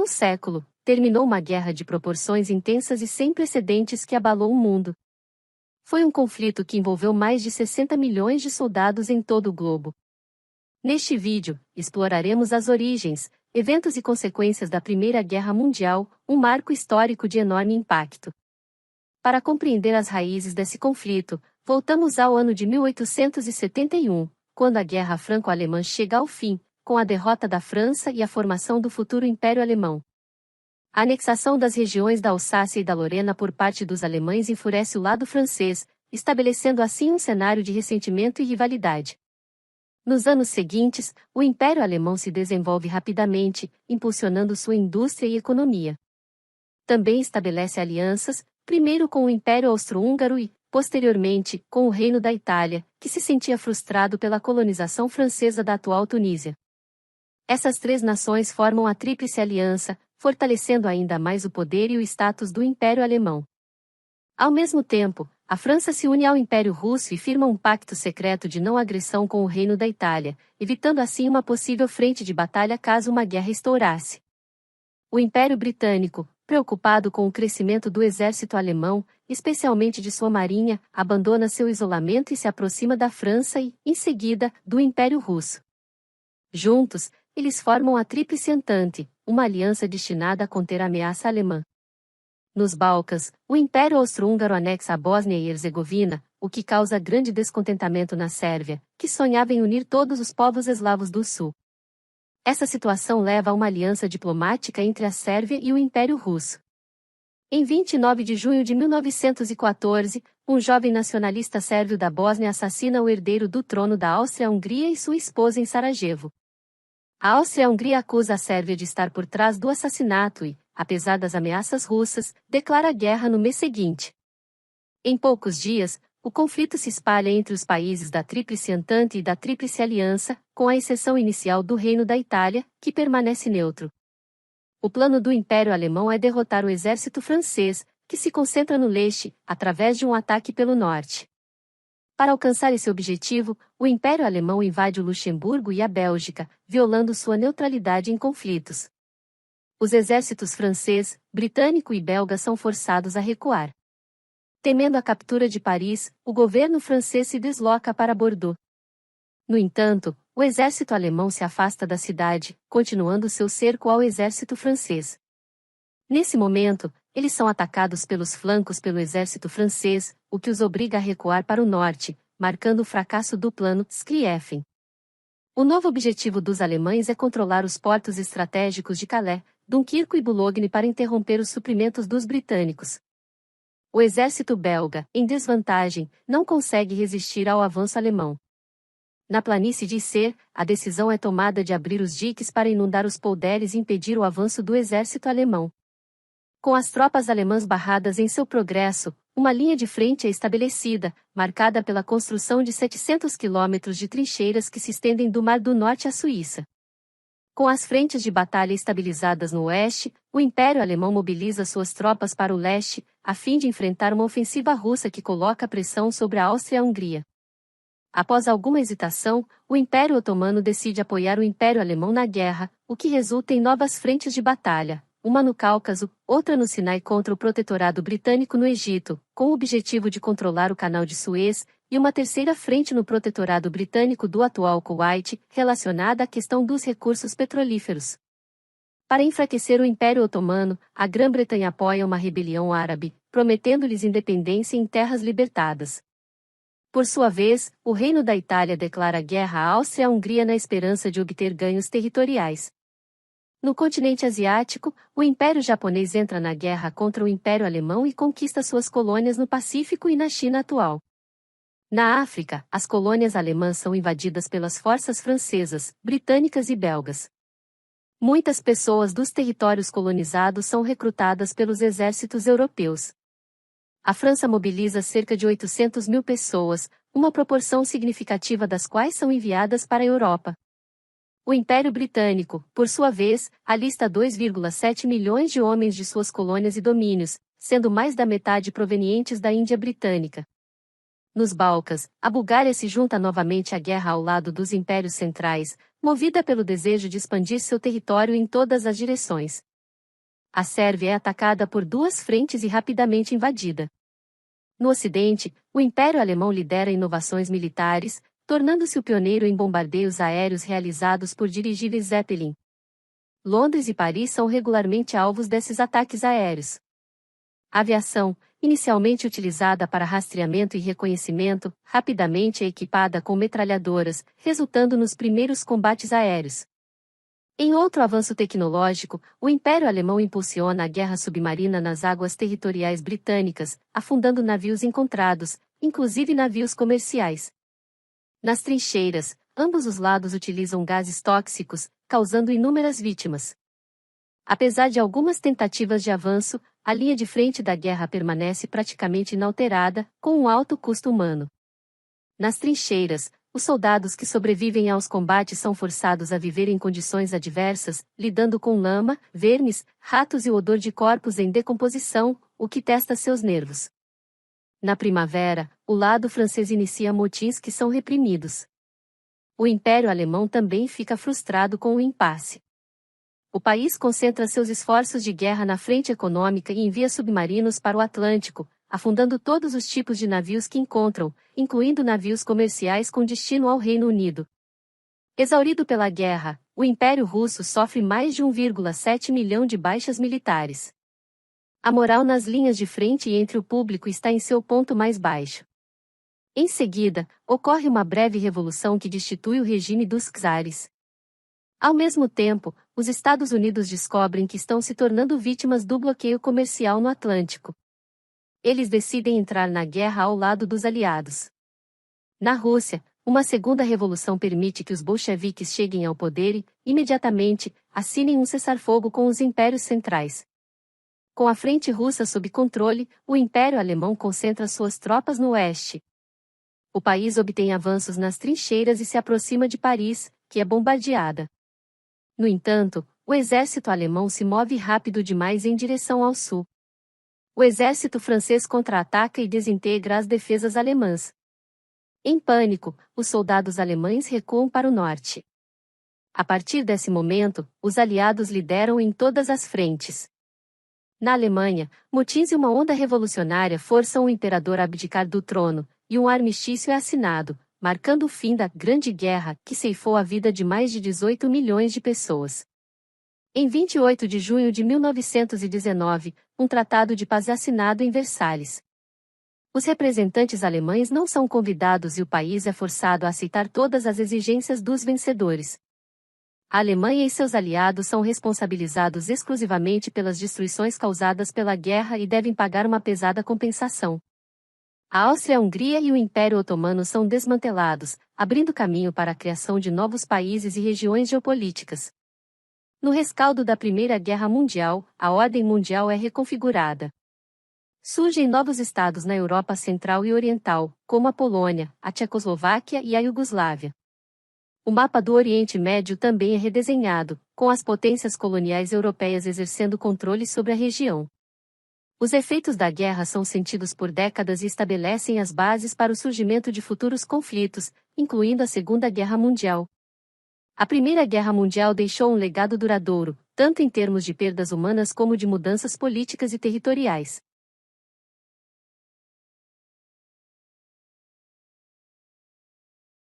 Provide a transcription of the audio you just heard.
um século, terminou uma guerra de proporções intensas e sem precedentes que abalou o mundo. Foi um conflito que envolveu mais de 60 milhões de soldados em todo o globo. Neste vídeo, exploraremos as origens, eventos e consequências da Primeira Guerra Mundial, um marco histórico de enorme impacto. Para compreender as raízes desse conflito, voltamos ao ano de 1871, quando a Guerra Franco-Alemã chega ao fim, com a derrota da França e a formação do futuro Império Alemão. A anexação das regiões da Alsácia e da Lorena por parte dos alemães enfurece o lado francês, estabelecendo assim um cenário de ressentimento e rivalidade. Nos anos seguintes, o Império Alemão se desenvolve rapidamente, impulsionando sua indústria e economia. Também estabelece alianças, primeiro com o Império Austro-Húngaro e, posteriormente, com o Reino da Itália, que se sentia frustrado pela colonização francesa da atual Tunísia. Essas três nações formam a Tríplice Aliança, fortalecendo ainda mais o poder e o status do Império Alemão. Ao mesmo tempo, a França se une ao Império Russo e firma um pacto secreto de não agressão com o Reino da Itália, evitando assim uma possível frente de batalha caso uma guerra estourasse. O Império Britânico, preocupado com o crescimento do exército alemão, especialmente de sua marinha, abandona seu isolamento e se aproxima da França e, em seguida, do Império Russo. Juntos, eles formam a Tríplice Entente, uma aliança destinada a conter a ameaça alemã. Nos Balcãs, o Império Austro-Húngaro anexa a Bósnia e Herzegovina, o que causa grande descontentamento na Sérvia, que sonhava em unir todos os povos eslavos do Sul. Essa situação leva a uma aliança diplomática entre a Sérvia e o Império Russo. Em 29 de junho de 1914, um jovem nacionalista sérvio da Bósnia assassina o herdeiro do trono da Áustria-Hungria e sua esposa em Sarajevo. A Áustria-Hungria acusa a Sérvia de estar por trás do assassinato e, apesar das ameaças russas, declara guerra no mês seguinte. Em poucos dias, o conflito se espalha entre os países da Tríplice Entente e da Tríplice Aliança, com a exceção inicial do Reino da Itália, que permanece neutro. O plano do Império Alemão é derrotar o exército francês, que se concentra no leste, através de um ataque pelo norte. Para alcançar esse objetivo, o Império Alemão invade o Luxemburgo e a Bélgica, violando sua neutralidade em conflitos. Os exércitos francês, britânico e belga são forçados a recuar. Temendo a captura de Paris, o governo francês se desloca para Bordeaux. No entanto, o exército alemão se afasta da cidade, continuando seu cerco ao exército francês. Nesse momento, eles são atacados pelos flancos pelo exército francês, o que os obriga a recuar para o norte, marcando o fracasso do plano Schlieffen. O novo objetivo dos alemães é controlar os portos estratégicos de Calais, Dunquerque e Boulogne para interromper os suprimentos dos britânicos. O exército belga, em desvantagem, não consegue resistir ao avanço alemão. Na planície de Yser, a decisão é tomada de abrir os diques para inundar os polders e impedir o avanço do exército alemão. Com as tropas alemãs barradas em seu progresso, uma linha de frente é estabelecida, marcada pela construção de 700 quilômetros de trincheiras que se estendem do Mar do Norte à Suíça. Com as frentes de batalha estabilizadas no oeste, o Império Alemão mobiliza suas tropas para o leste, a fim de enfrentar uma ofensiva russa que coloca pressão sobre a Áustria-Hungria. Após alguma hesitação, o Império Otomano decide apoiar o Império Alemão na guerra, o que resulta em novas frentes de batalha, uma no Cáucaso, outra no Sinai contra o Protetorado Britânico no Egito, com o objetivo de controlar o Canal de Suez, e uma terceira frente no Protetorado Britânico do atual Kuwait, relacionada à questão dos recursos petrolíferos. Para enfraquecer o Império Otomano, a Grã-Bretanha apoia uma rebelião árabe, prometendo-lhes independência em terras libertadas. Por sua vez, o Reino da Itália declara guerra à Áustria-Hungria na esperança de obter ganhos territoriais. No continente asiático, o Império Japonês entra na guerra contra o Império Alemão e conquista suas colônias no Pacífico e na China atual. Na África, as colônias alemãs são invadidas pelas forças francesas, britânicas e belgas. Muitas pessoas dos territórios colonizados são recrutadas pelos exércitos europeus. A França mobiliza cerca de 800 mil pessoas, uma proporção significativa das quais são enviadas para a Europa. O Império Britânico, por sua vez, alista 2,7 milhões de homens de suas colônias e domínios, sendo mais da metade provenientes da Índia Britânica. Nos Balcãs, a Bulgária se junta novamente à guerra ao lado dos impérios centrais, movida pelo desejo de expandir seu território em todas as direções. A Sérvia é atacada por duas frentes e rapidamente invadida. No Ocidente, o Império Alemão lidera inovações militares, tornando-se o pioneiro em bombardeios aéreos realizados por dirigíveis Zeppelin. Londres e Paris são regularmente alvos desses ataques aéreos. A aviação, inicialmente utilizada para rastreamento e reconhecimento, rapidamente é equipada com metralhadoras, resultando nos primeiros combates aéreos. Em outro avanço tecnológico, o Império Alemão impulsiona a guerra submarina nas águas territoriais britânicas, afundando navios encontrados, inclusive navios comerciais. Nas trincheiras, ambos os lados utilizam gases tóxicos, causando inúmeras vítimas. Apesar de algumas tentativas de avanço, a linha de frente da guerra permanece praticamente inalterada, com um alto custo humano. Nas trincheiras, os soldados que sobrevivem aos combates são forçados a viver em condições adversas, lidando com lama, vermes, ratos e o odor de corpos em decomposição, o que testa seus nervos. Na primavera, o lado francês inicia motins que são reprimidos. O Império Alemão também fica frustrado com o impasse. O país concentra seus esforços de guerra na frente econômica e envia submarinos para o Atlântico, afundando todos os tipos de navios que encontram, incluindo navios comerciais com destino ao Reino Unido. Exaurido pela guerra, o Império Russo sofre mais de 1,7 milhão de baixas militares. A moral nas linhas de frente e entre o público está em seu ponto mais baixo. Em seguida, ocorre uma breve revolução que destitui o regime dos czares. Ao mesmo tempo, os Estados Unidos descobrem que estão se tornando vítimas do bloqueio comercial no Atlântico. Eles decidem entrar na guerra ao lado dos aliados. Na Rússia, uma segunda revolução permite que os bolcheviques cheguem ao poder e, imediatamente, assinem um cessar-fogo com os impérios centrais. Com a frente russa sob controle, o Império Alemão concentra suas tropas no oeste. O país obtém avanços nas trincheiras e se aproxima de Paris, que é bombardeada. No entanto, o exército alemão se move rápido demais em direção ao sul. O exército francês contra-ataca e desintegra as defesas alemãs. Em pânico, os soldados alemães recuam para o norte. A partir desse momento, os aliados lideram em todas as frentes. Na Alemanha, motins e uma onda revolucionária forçam o imperador a abdicar do trono, e um armistício é assinado, marcando o fim da Grande Guerra, que ceifou a vida de mais de 18 milhões de pessoas. Em 28 de junho de 1919, um tratado de paz é assinado em Versalhes. Os representantes alemães não são convidados e o país é forçado a aceitar todas as exigências dos vencedores. A Alemanha e seus aliados são responsabilizados exclusivamente pelas destruições causadas pela guerra e devem pagar uma pesada compensação. A Áustria-Hungria e o Império Otomano são desmantelados, abrindo caminho para a criação de novos países e regiões geopolíticas. No rescaldo da Primeira Guerra Mundial, a ordem mundial é reconfigurada. Surgem novos estados na Europa Central e Oriental, como a Polônia, a Tchecoslováquia e a Iugoslávia. O mapa do Oriente Médio também é redesenhado, com as potências coloniais europeias exercendo controle sobre a região. Os efeitos da guerra são sentidos por décadas e estabelecem as bases para o surgimento de futuros conflitos, incluindo a Segunda Guerra Mundial. A Primeira Guerra Mundial deixou um legado duradouro, tanto em termos de perdas humanas como de mudanças políticas e territoriais.